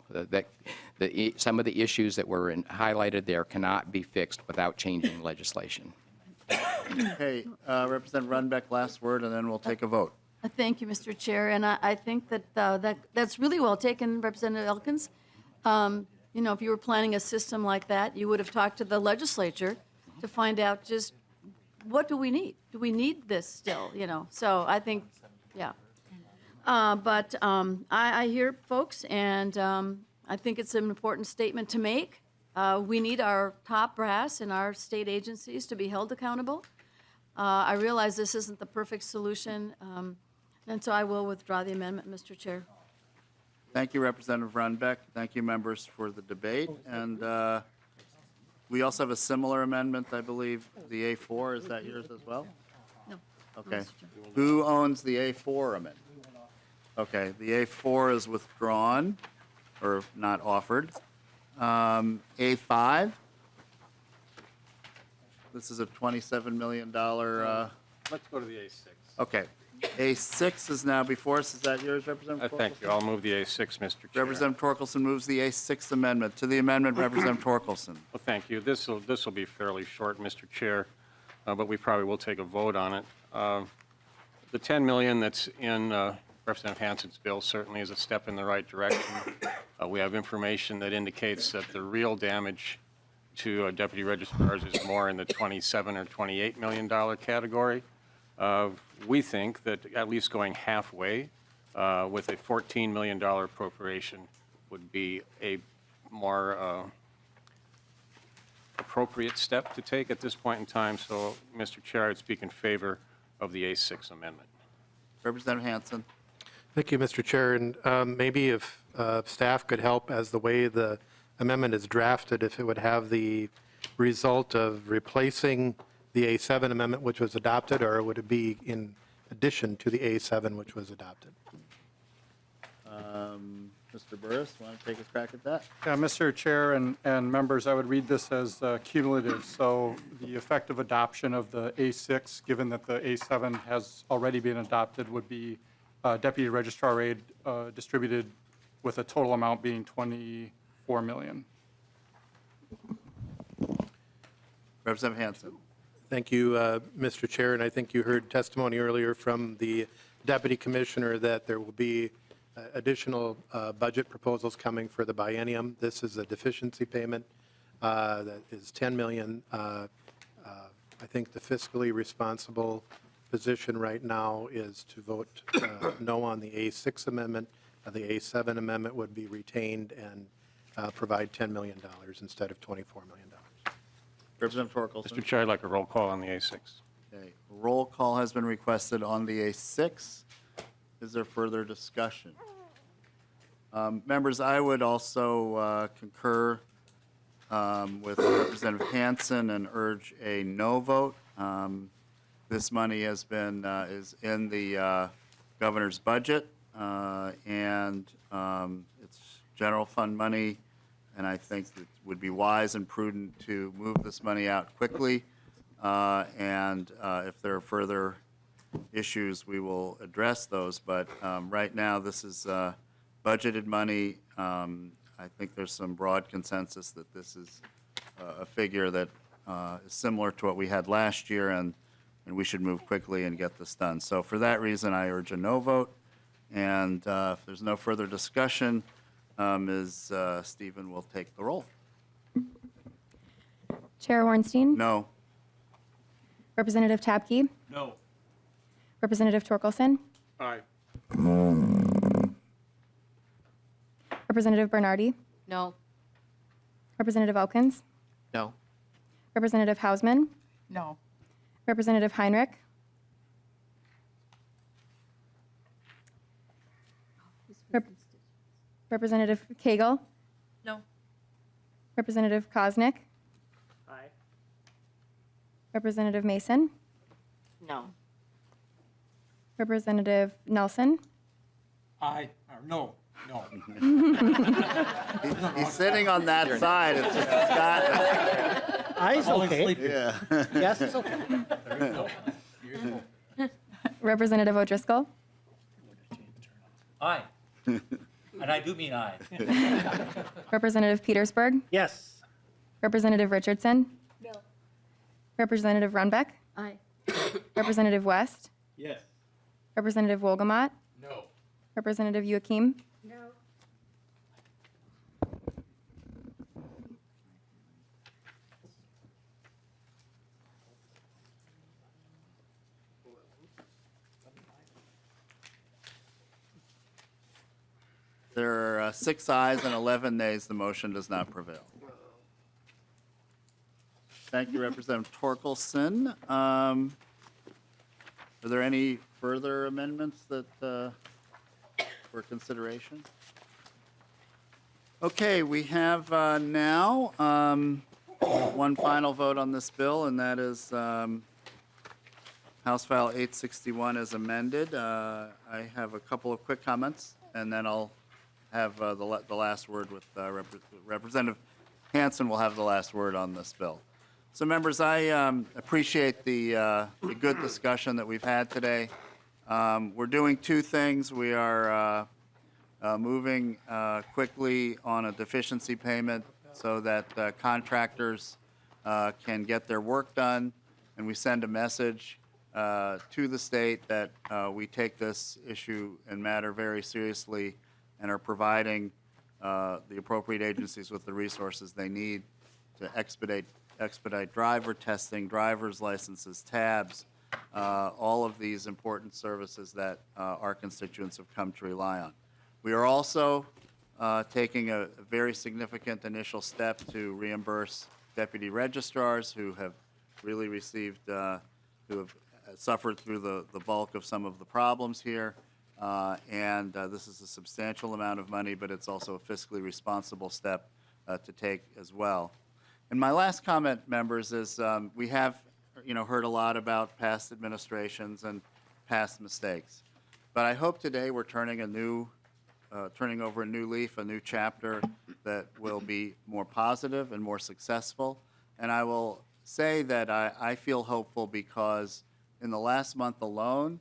Some of the issues that were highlighted there cannot be fixed without changing legislation. Okay, Representative Runbeck, last word, and then we'll take a vote. Thank you, Mr. Chair, and I think that that's really well taken, Representative Elkins. you know, if you were planning a system like that, you would have talked to the legislature to find out just what do we need? Do we need this still, you know? So I think, yeah. But I hear folks, and I think it's an important statement to make. We need our top brass in our state agencies to be held accountable. I realize this isn't the perfect solution, and so I will withdraw the amendment, Mr. Chair. Thank you, Representative Runbeck. Thank you, members, for the debate. And we also have a similar amendment, I believe, the A4. Is that yours as well? No. Okay. Mr. Chair. Who owns the A4 amendment? Okay, the A4 is withdrawn, or not offered. A5? This is a $27 million, Let's go to the A6. okay. A6 is now before us. Is that yours, Representative Torkelson? Thank you. I'll move the A6, Mr. Chair. Representative Torkelson moves the A6 amendment. To the amendment, Representative Torkelson. Well, thank you. This will be fairly short, Mr. Chair, but we probably will take a vote on it. The 10 million that's in Representative Hansen's bill certainly is a step in the right direction. We have information that indicates that the real damage to deputy registrars is more in the 27 or 28 million dollar category. We think that at least going halfway with a $14 million appropriation would be a more appropriate step to take at this point in time. So, Mr. Chair, I would speak in favor of the A6 amendment. Representative Hansen. Thank you, Mr. Chair. And maybe if staff could help as the way the amendment is drafted, if it would have the result of replacing the A7 amendment, which was adopted, or would it be in addition to the A7, which was adopted? Mr. Burris, want to take a crack at that? Yeah, Mr. Chair and members, I would read this as cumulative. So the effective adoption of the A6, given that the A7 has already been adopted, would be deputy registrar aid distributed with a total amount being 24 million. Representative Hansen. Thank you, Mr. Chair, and I think you heard testimony earlier from the Deputy Commissioner that there will be additional budget proposals coming for the biennium. This is a deficiency payment that is 10 million. I think the fiscally responsible position right now is to vote no on the A6 amendment. The A7 amendment would be retained and provide $10 million instead of $24 million. Representative Torkelson. Mr. Chair, I'd like a roll call on the A6. Okay. Roll call has been requested on the A6. Is there further discussion? Members, I would also concur with Representative Hansen and urge a no vote. This money has been, is in the governor's budget, and it's general fund money, and I think it would be wise and prudent to move this money out quickly, and if there are further issues, we will address those, but right now, this is budgeted money. I think there's some broad consensus that this is a figure that is similar to what we had last year, and we should move quickly and get this done. So for that reason, I urge a no vote, and if there's no further discussion, Ms. Stephen will take the roll. Chair Hornstein? No. Representative Tabke? No. Representative Torkelson? Aye. Representative Bernardi? No. Representative Elkins? No. Representative Hausman? No. Representative Heinrich? Representative Cagle? No. Representative Koznick? Aye. Representative Mason? No. Representative Nelson? Aye, or no, no. He's sitting on that side. It's just Scott. Eyes okay. Yeah. Yes, it's okay. Representative O'Driscoll? Aye. And I do mean aye. Representative Petersburg? Yes. Representative Richardson? No. Representative Runbeck? Aye. Representative West? Yes. Representative Wolgamott? No. Representative Joachim? No. are 6 ayes and 11 nays, the motion does not prevail. Thank you, Representative Torkelson. Are there any further amendments that for consideration? Okay, we have now one final vote on this bill, and that is House File 861 as amended. I have a couple of quick comments, and then I'll have the last word with Representative Hansen will have the last word on this bill. So members, I appreciate the good discussion that we've had today. We're doing two things. We are moving quickly on a deficiency payment so that contractors can get their work done, and we send a message to the state that we take this issue and matter very seriously and are providing the appropriate agencies with the resources they need to expedite driver testing, driver's licenses, tabs, all of these important services that our constituents have come to rely on. We are also taking a very significant initial step to reimburse deputy registrars who have really received, who have suffered through the bulk of some of the problems here. And this is a substantial amount of money, but it's also a fiscally responsible step to take as well. And my last comment, members, is we have, heard a lot about past administrations and past mistakes. But I hope today we're turning over a new leaf, a new chapter that will be more positive and more successful. And I will say that I feel hopeful because in the last month alone,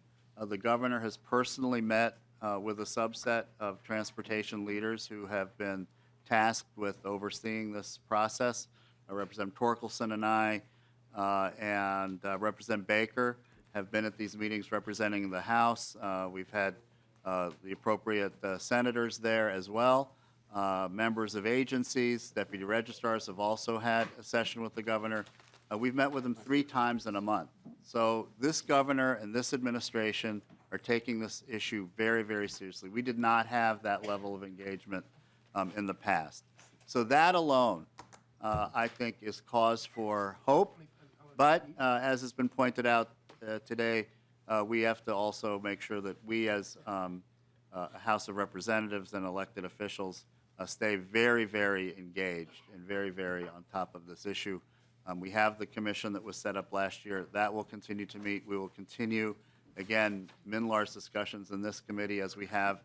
the governor has personally met with a subset of transportation leaders who have been tasked with overseeing this process. Representative Torkelson and I and Representative Baker have been at these meetings representing the House. We've had the appropriate senators there as well. Members of agencies, deputy registrars have also had a session with the governor. We've met with him 3 times in a month. So this governor and this administration are taking this issue very, very seriously. We did not have that level of engagement in the past. So that alone, I think, is cause for hope. But as has been pointed out today, we have to also make sure that we as a House of Representatives and elected officials stay very, very engaged and very, very on top of this issue. We have the commission that was set up last year. That will continue to meet. We will continue, again, MNLARS discussions in this committee as we have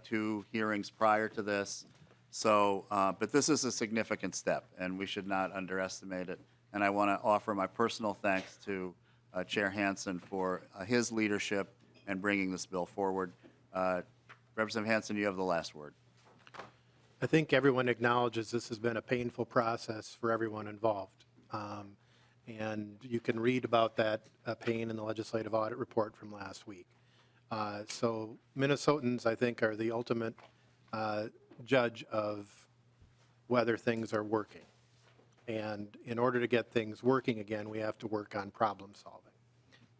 2 hearings prior to this. So, but this is a significant step, and we should not underestimate it. And I want to offer my personal thanks to Chair Hansen for his leadership and bringing this bill forward. Representative Hansen, you have the last word. I think everyone acknowledges this has been a painful process for everyone involved. And you can read about that pain in the legislative audit report from last week. So Minnesotans, I think, are the ultimate judge of whether things are working. And in order to get things working again, we have to work on problem solving.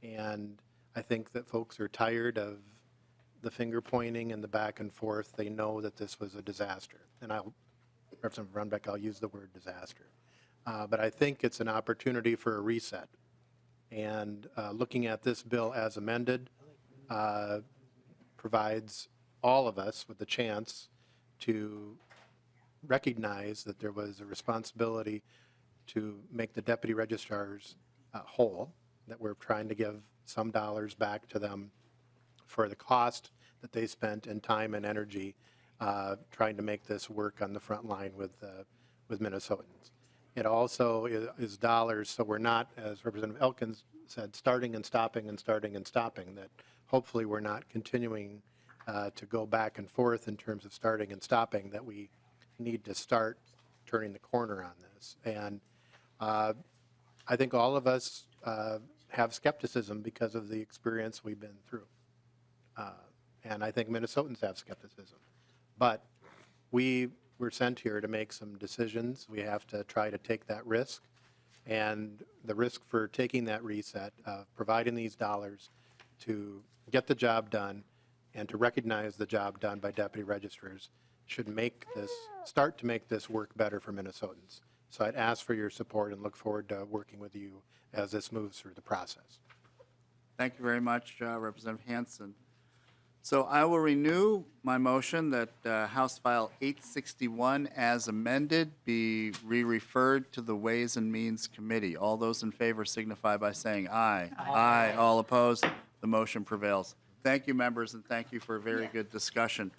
And I think that folks are tired of the finger pointing and the back and forth. They know that this was a disaster. And Representative Runbeck, I'll use the word disaster. But I think it's an opportunity for a reset. And looking at this bill as amended provides all of us with the chance to recognize that there was a responsibility to make the deputy registrars whole, that we're trying to give some dollars back to them for the cost that they spent in time and energy trying to make this work on the front line with Minnesotans. It also is dollars, so we're not, as Representative Elkins said, starting and stopping and starting and stopping, that hopefully we're not continuing to go back and forth in terms of starting and stopping, that we need to start turning the corner on this. And I think all of us have skepticism because of the experience we've been through. And I think Minnesotans have skepticism. But we were sent here to make some decisions. We have to try to take that risk. And the risk for taking that reset, providing these dollars to get the job done and to recognize the job done by deputy registrars should start to make this work better for Minnesotans. So I'd ask for your support and look forward to working with you as this moves through the process. Thank you very much, Representative Hansen. So I will renew my motion that House File 861 as amended be re-referred to the Ways and Means Committee. All those in favor signify by saying aye. Aye. All opposed? The motion prevails. Thank you, members, and thank you for a very good discussion.